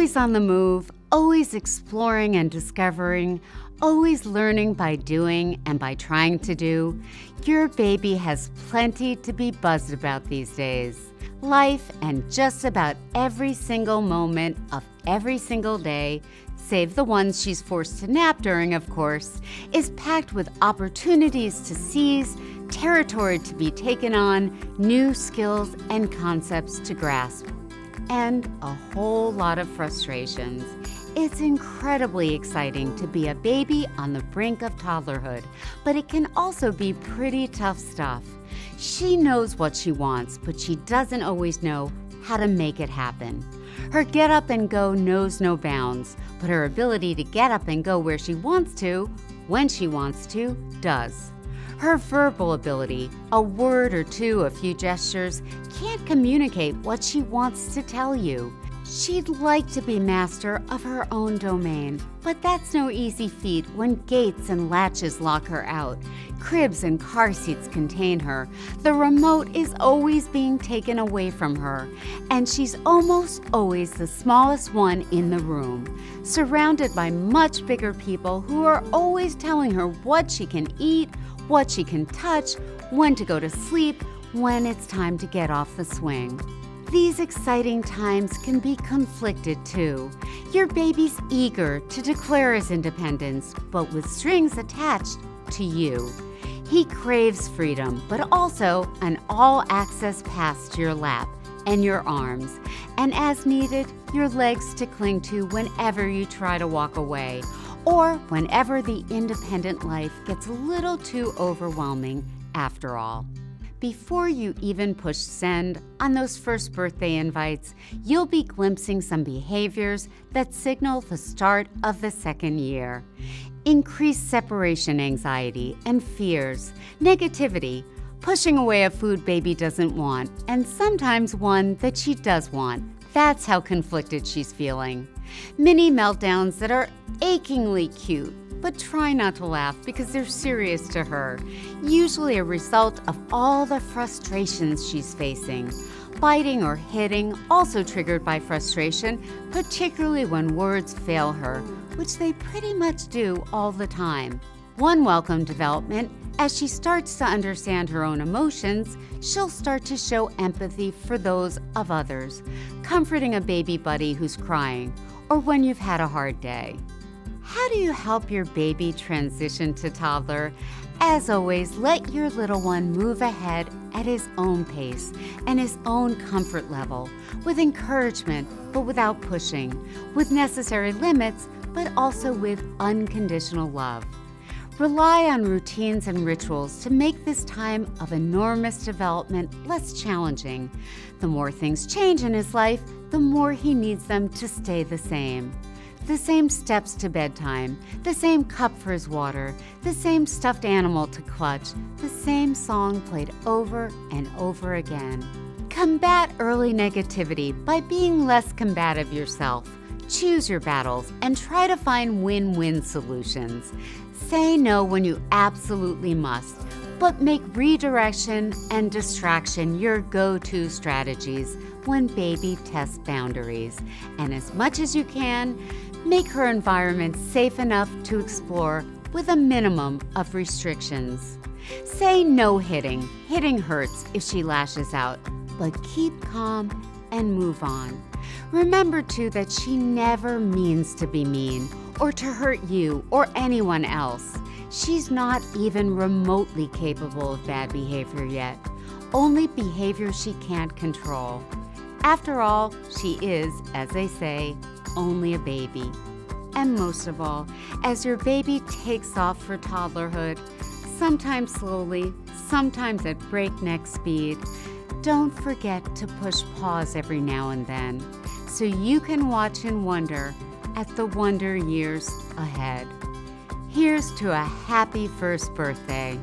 Always on the move, always exploring and discovering, always learning by doing and by trying to do, your baby has plenty to be buzzed about these days. Life and just about every single moment of every single day, save the ones she's forced to nap during, of course, is packed with opportunities to seize, territory to be taken on, new skills and concepts to grasp, and a whole lot of frustrations. It's incredibly exciting to be a baby on the brink of toddlerhood, but it can also be pretty tough stuff. She knows what she wants, but she doesn't always know how to make it happen. Her get up and go knows no bounds, but her ability to get up and go where she wants to, when she wants to, does. Her verbal ability, a word or two, a few gestures, can't communicate what she wants to tell you. She'd like to be master of her own domain, but that's no easy feat when gates and latches lock her out. Cribs and car seats contain her. The remote is always being taken away from her, and she's almost always the smallest one in the room, surrounded by much bigger people who are always telling her what she can eat, what she can touch, when to go to sleep, when it's time to get off the swing. These exciting times can be conflicted too. Your baby's eager to declare his independence, but with strings attached to you. He craves freedom, but also an all-access pass to your lap and your arms, and as needed, your legs to cling to whenever you try to walk away, or whenever the independent life gets a little too overwhelming after all. Before you even push send on those first birthday invites, you'll be glimpsing some behaviors that signal the start of the second year. Increased separation anxiety and fears, negativity, pushing away a food baby doesn't want, and sometimes one that she does want. That's how conflicted she's feeling. Mini meltdowns that are achingly cute, but try not to laugh because they're serious to her, usually a result of all the frustrations she's facing. Biting or hitting, also triggered by frustration, particularly when words fail her, which they pretty much do all the time. One welcome development, as she starts to understand her own emotions, she'll start to show empathy for those of others, comforting a baby buddy who's crying, or when you've had a hard day. How do you help your baby transition to toddler? As always, let your little one move ahead at his own pace and his own comfort level, with encouragement but without pushing, with necessary limits but also with unconditional love. Rely on routines and rituals to make this time of enormous development less challenging. The more things change in his life, the more he needs them to stay the same. The same steps to bedtime, the same cup for his water, the same stuffed animal to clutch, the same song played over and over again. Combat early negativity by being less combative yourself. Choose your battles and try to find win-win solutions. Say no when you absolutely must, but make redirection and distraction your go-to strategies when baby tests boundaries. And as much as you can, make her environment safe enough to explore with a minimum of restrictions. Say no hitting. Hitting hurts if she lashes out, but keep calm and move on. Remember too that she never means to be mean or to hurt you or anyone else. She's not even remotely capable of bad behavior yet, only behavior she can't control. After all, she is, as they say, only a baby. And most of all, as your baby takes off for toddlerhood, sometimes slowly, sometimes at breakneck speed, don't forget to push pause every now and then so you can watch and wonder at the wonder years ahead. Here's to a happy first birthday.